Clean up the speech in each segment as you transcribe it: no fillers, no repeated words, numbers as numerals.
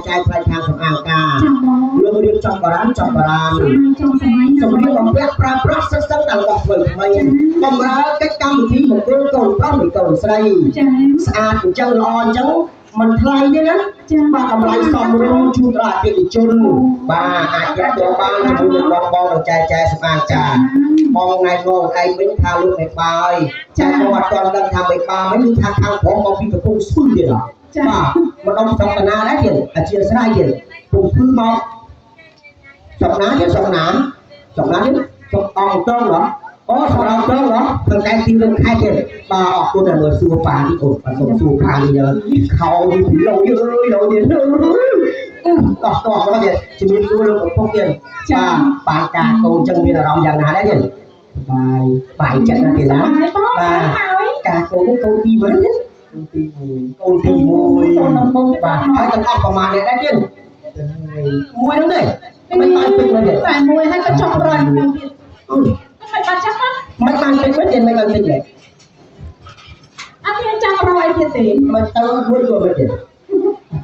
ចែកផ្នែកខាងសម្អាងការលោករៀបចំបារាំងចំបារាំងសម្រាប់បំពាក់ប្រើប្រាស់សិក្សាតែរបស់ថ្មីថ្មីបំរើកិច្ចកម្មវិធីមង្គលកូនប្រុសនិងកូនស្រីស្អាតអញ្ចឹងល្អអញ្ចឹងមិនថ្លៃទេណាបាទតម្លៃសមរម្យជូនដល់អតិថិជនបាទអាចយកទៅបានជាមួយនឹងបងចែកចាយសម្អាងការបងថ្ងៃងងឯងវិញថាលោកឯបាយចាគាត់អត់ទាន់ដឹងថាមេបាវិញថាខាងព្រមមកពីកំពង់ស្ពឺទៀតបាទម្ដុំសង្កណាដែរទៀតអធិស្ឋានទៀតពុំគឺមកសង្កណាទៀតសង្កណាទៀតសុំអង្គត្រង់ហ៎អូសម្រាប់ត្រង់ហ៎ខាងតែទីនឹងខែទៀតបាទអរគុណដែលមើលសួរប៉ានេះអូនបាទសូមសួរប៉ានេះខោនេះពីលោយអើយលោយទៀតតោះមកទៀតជំរាបសួរលោកកំពុងទៀតចាបានការកូនចឹងមានអារម្មណ៍យ៉ាងណាដែរទៀតបាយចិត្តណាទេណាបាទការកូននេះកូនទី1ទៀតកូនទី1បាទហើយទាំងអស់ប្រមាណនេះដែរទៀតមួយនោះទេមិនបានពេញមួយទេតែមួយហើយក៏ចង់ប្រយទៀតមិនបានចាស់មិនបានពេញមួយទៀតមិនបានពេញទេអត់មានចង់ប្រយទៀតទេមិនទៅមួយក៏មិនទៀត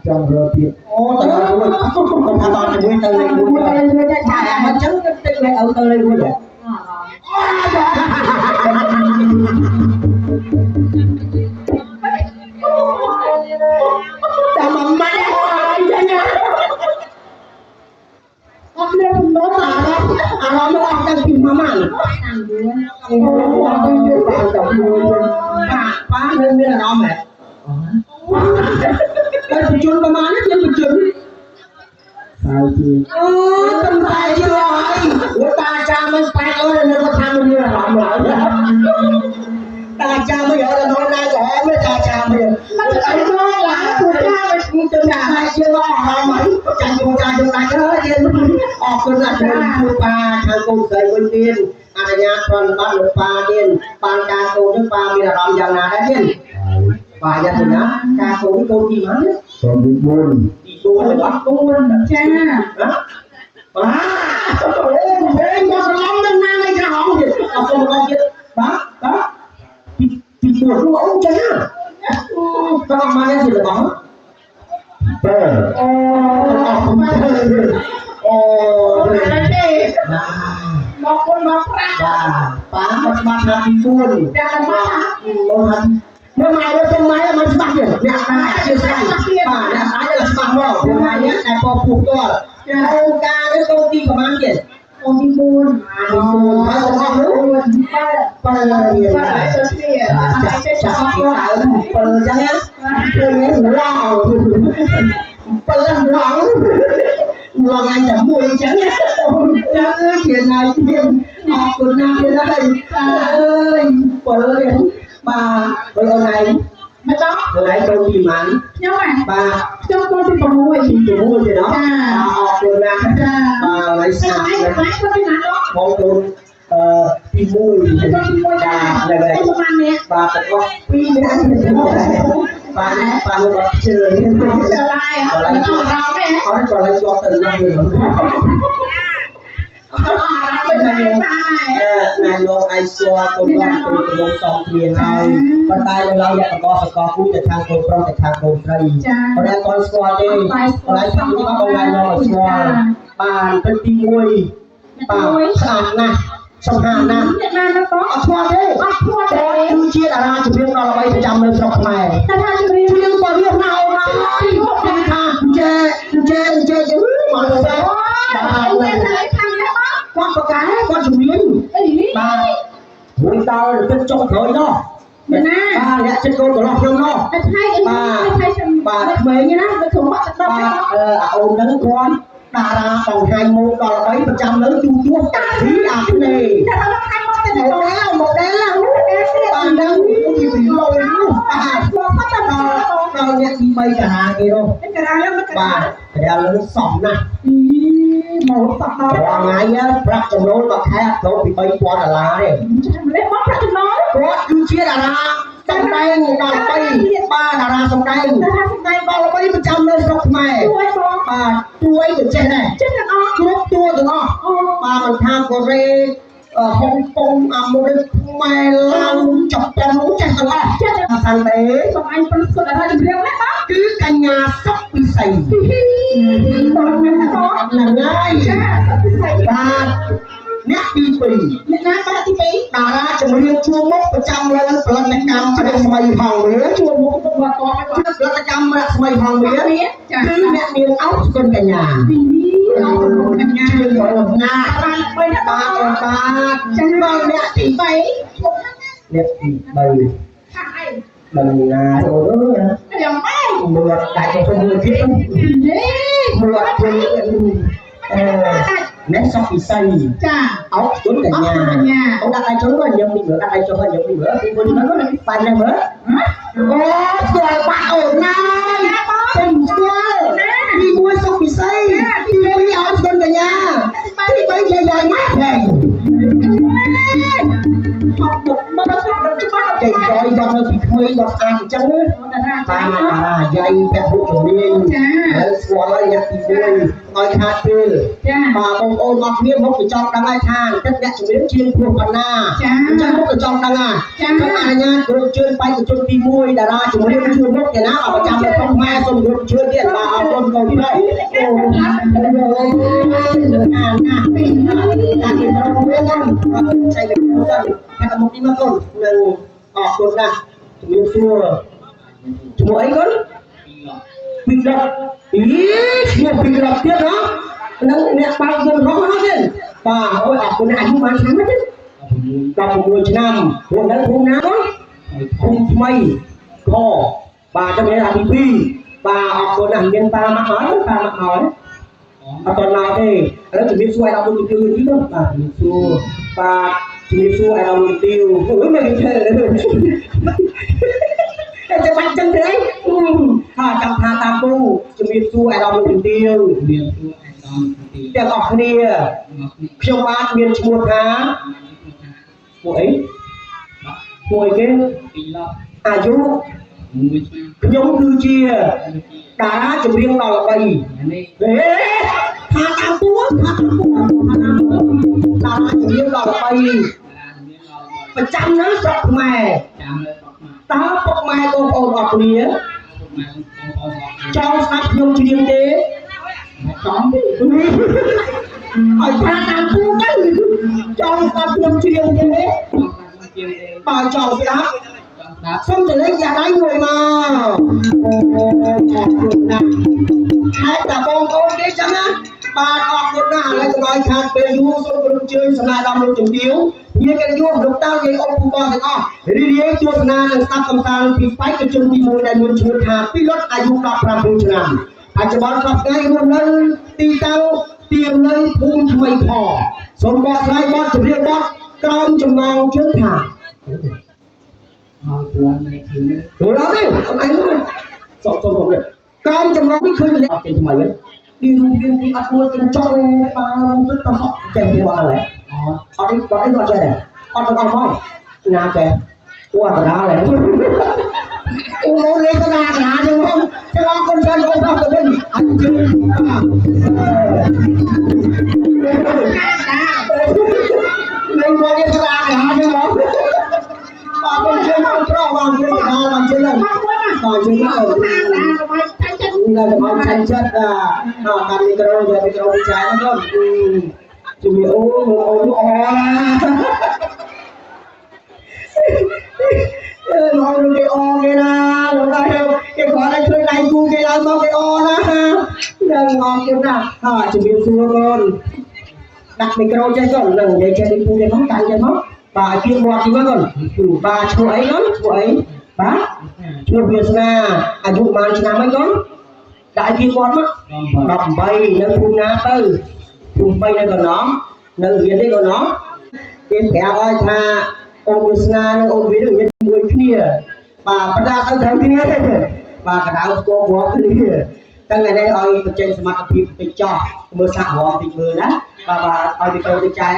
ចង់រកទៀតអូតើមួយខ្ញុំថាដល់ជាមួយទៅលេខមួយចាមិនចឹងទៅលេខឲ្យទៅលេខមួយដែរតែមកម៉ាក់ហើយចឹងអត់មានមកអារម្មណ៍អត់ទាំងពីម៉ាម៉ាតាមយូរអូបាទចាំយូរប៉ានឹងមានអារម្មណ៍ហ៎ហើយបញ្ជូនប្រមាណនេះមានបញ្ជូនហើយទីអូកំតែយូរហើយលោកតាចាមិនប៉ែកអើយនៅថាមិនមានអារម្មណ៍ឡើយតាចាមិនអត់ដល់ណាក៏មិនតាចាមិនអត់អីមកឡាគូចាមិនទៅណាហើយជាអារម្មណ៍ហើយចាំគូចាយើងដាច់ហើយយើងអរគុណណាស់គ្រូប៉ាខាងកូនស្រីវិញទៀតអនុញ្ញាតប្រណិប័តលោកប៉ាទៀតបានការកូននឹងប៉ាមានអារម្មណ៍យ៉ាងណាដែរទៀតបាទយ៉ាងណាការកូនកូនទីម៉ានកូនទី4ទី4របស់កូនចាបាទអូវិញមកឡំនឹងណាឯក្រហមទៀតអរគុណបងទៀតបាទទី4អូចាបាទមកនេះទៀតបងអូទេមកគុណមកប្រាក់បាទប៉ាមកស្មាត់ដល់ទី4ចាបាទអូមើលម៉ែទៅម៉ែមកស្មាត់ទៀតអ្នកណាជាស្រីបាទអ្នកអាចស្មាត់មកម៉ែនេះតែពពុះទាល់អូការនេះកូនទីប្រហែលទៀតកូនទី4ហើយបងនោះបើទៅគ្នាចាក់មកដើមបើចឹងណាព្រោះនេះឡងបើឡងអញតែមួយចឹងចាជាណៃទៀតអរគុណណាស់ទៀតហើយអើយបើបាទបើអូនឯងមិនចង់អូនឯងកូនទីម៉ានខ្ញុំបាទខ្ញុំកូនទី6ទៀតណាចាអរគុណណាស់ចាបាទអូនឯងស្អាតណាស់បងកូនទី1ចានៅđâyបាទតោះ2នាក់បាទបាទលោកជឿនេះឆ្លាយអត់ដល់ទេអត់ដល់ជាប់ទៅនឹងណាលោកឯងស្គាល់កូនបងកូនកំសងគ្នាហើយប៉ុន្តែនៅឡើយយកកសកគូទៅខាងកូនប្រុសទៅខាងកូនស្រីប៉ុន្តែគាត់ស្គាល់ទេប៉ុន្តែថានេះបងឯងមកស្គាល់បានទៅទី1បាទស្អាតណាស់សំហាណាស់អ្នកណាក៏អត់ស្គាល់ទេអត់ស្គាល់ទេគឺជាតារាចម្រៀងដល់3ប្រចាំនៅស្រុកខ្មែរតែថាចម្រៀងក៏រៀបណាអូនហើយថាចេយូរមកទៅបាទខាងនេះគាត់ប្រកាសគាត់ចម្រៀងបាទមួយដល់ទឹកចុងក្រោយនោះណាបាទអ្នកចិត្តកូនរបស់ខ្ញុំនោះតែថ្ងៃបាទក្មេងណាទៅក្នុងបាក់ទឹកបាទអូននឹងគាត់តារាបង្ហាញម៉ូដដល់3ប្រចាំនៅជួបតាពីអាភ្លេតែដល់ខាងមកទៅម៉ូដែលបានដឹងពីពីលុយនោះបាទមកទៅដល់អ្នកទី3តារាគេនោះតារាលើបាទតារាលើសំណាស់មកសោះដល់ថ្ងៃប្រាក់ចំណូលមួយខែចូលពី$3000ទេចាំលេខមកប្រាក់ចំណូលគាត់គឺជាតារាសម្ដែងដល់3បាទតារាសម្ដែងដល់3ប្រចាំនៅស្រុកខ្មែរបាទជួយទៅចេះដែរចេះទាំងអស់គ្រប់តួទាំងអស់បាទមិនថាកូរ៉េហុងកុងអាមេរិកខ្មែរឡាវជប៉ុនចេះទាំងអស់ចេះទាំងអស់ទេសូមអញប្រឹកសុទ្ធឲ្យចម្រៀងណាបាទគឺកញ្ញាសុកពិសី បងហ្នឹងហើយបាទអ្នកទី2អ្នកណាបាទទី2តារាចម្រៀងជួមុខប្រចាំលើផលិតកម្មរស្មីហងវាជួមុខគាត់ផលិតកម្មរស្មីហងវាគឺអ្នកមានអោសគុណកញ្ញាអោសគុណកញ្ញារបស់ណាបាទបាទចឹងបងអ្នកទី3អ្នកទី3ដឹងណាអូនយ៉ាងម៉េចមើលដាច់ទៅមើលទៀតមើលទៅអ្នកសុខពិសីចាអោជុនកញ្ញាអូដាក់ដៃចូលមកខ្ញុំនេះមើលដាក់ដៃចូលមកខ្ញុំនេះមើលពីមុនហ្នឹងបានហ្នឹងមើលអូស្គាល់បាក់អូនណាខ្ញុំស្គាល់ទី1សុខពិសីទី2អោជុនកញ្ញាទី3យាយម៉ាក់ហេមកបុកមកច្បាស់ចេញក្រោយដល់នៅពីក្មេងដល់ស្អាតអញ្ចឹងតាយាយពាក់ហូបជំនាញហើយស្គាល់ហើយអ្នកទី1ឲ្យខាតពេលបាទបងប្អូនអរគ្នាមកទៅចង់ដឹងហើយថាទឹកអ្នកជំនាញជាងព្រោះបណ្ណាអញ្ចឹងមកទៅចង់ដឹងហើយខ្ញុំអនុញ្ញាតគ្រប់ជឿនបេក្ខជនទី1តារាជំនាញជួមុខឯណាអបចាំនៅក្នុងម៉ែសូមគ្រប់ជឿនទៀតបាទអរគុណកូនប្រុសអូណាពីតាពីប្រុសវិញចៃទៅតែមកនេះមកកូននឹងអរគុណណាស់ជំរាបសួរឈ្មោះអីកូនពីរដឈ្មោះពីរដទៀតហ៎នឹងអ្នកបើកយន្តហោះហ្នឹងបាទអូយអរគុណអាយុបានឆ្នាំទេ16ឆ្នាំពួកនៅភូមិណាកូនភូមិថ្មីខបាទចាំនេះអាទី2បាទអរគុណណាស់មានប៉ាមកហើយប៉ាមកហើយអត់តណាទេឥឡូវជំរាបសួរឲ្យដល់ជំរាបទីទៅបាទជំរាបសួរបាទជំរាបសួរឲ្យដល់ទីអូយមិនទេតែបាច់ចឹងទេថាចាំថាតាមពូជំរាបសួរឲ្យដល់ទីជំរាបសួរឲ្យដល់ទីទាំងអស់គ្នាខ្ញុំបាទមានឈ្មោះថាពួកអីពួកអីគេអាយុខ្ញុំគឺជាតារាចម្រៀងដល់ល្បីថាតាមពូតារាចម្រៀងដល់ល្បីប្រចាំនៅស្រុកខ្មែរតើពុកម៉ែបងប្អូនអរគ្នាចង់ស្ដាប់ខ្ញុំច្រៀងទេចង់ទេឲ្យថាតាមពូទៅចង់ស្ដាប់ខ្ញុំច្រៀងទេបើចង់ស្ដាប់សូមទៅលេងយ៉ាដៃមួយមកអរគុណណាស់ហើយតាបងប្អូនទេចឹងណាបាទអរគុណណាស់ឥឡូវកុំឲ្យខាតពេលយូរសូមគោរពអញ្ជើញសម្រាប់ដល់លោកជំទាវយាយកិត្តិយសលោកតាយាយអ៊ំពូបងទាំងអស់រីករាយទស្សនានិងស្ដាប់កំសាន្តពីបេក្ខជនទី1ដែលមានឈ្មោះថាពីលុតអាយុ17ឆ្នាំបច្ចុប្បន្នសប្តាហ៍រស់នៅទីតាំងទីនៅភូមិថ្មីខសូមបកស្រាយបទចម្រៀងបទក្រោមចំណងជើងថាអរគុណអ្នកគ្រូចូលដល់ទេអត់អីទេសុំខ្ញុំនេះក្រោមចំណងនេះឃើញលេខអត់ចេញថ្មីហ្នឹងពីរូបរាងទីអត់មួយទាំងចុងបានទៅតសក់ចេះពីអត់ហើយអត់នេះអត់អីក៏ចេះដែរអត់ទាំងអស់មកណាចេះអូអត់ដល់ហើយអូលេខកណ្ដាលកណ្ដាលហ្នឹងមកទៅអរគុណច្រើនបងប្អូនទៅវិញអត់ជឿលេខមកនេះកណ្ដាលកណ្ដាលហ្នឹងមកបាទខ្ញុំជឿមកប្រងបងជឿកណ្ដាលបងជឿហ្នឹងបាទជឿមកនៅតាមឆាញ់ចិត្តតាមមីក្រូយកមីក្រូពីចាយហ្នឹងជំរាបអូអរមកគេអរគេណាលោកតាគេគាត់ឲ្យជួយដៃគូគេឡើងមកគេអរណានឹងអរគុណណាជំរាបសួរកូនដាក់មីក្រូចេះកូននឹងនិយាយចេះពីពូទេមកដៃចេះមកបាទជឿមាត់ទីមកកូនបាទឈ្មោះអីកូនឈ្មោះអីបាទឈ្មោះវាសនាអាយុប៉ុន្មានឆ្នាំហើយកូនដាក់ជឿមាត់មក18នៅភូមិណាទៅភូមិ3នៅកណ្ដោះនៅរៀនទេកូនណោះគេប្រាប់ឲ្យថាអូនវាសនានិងអូនវានឹងមានមួយគ្នាបាទបដាទៅត្រូវគ្នាទេបាទកណ្ដៅស្គាល់ព្រមគ្នាតែថ្ងៃនេះឲ្យបញ្ចេញសមត្ថភាពទៅចោះមើលសាក់រងតិចមើលណាបាទឲ្យទៅទៅចាយ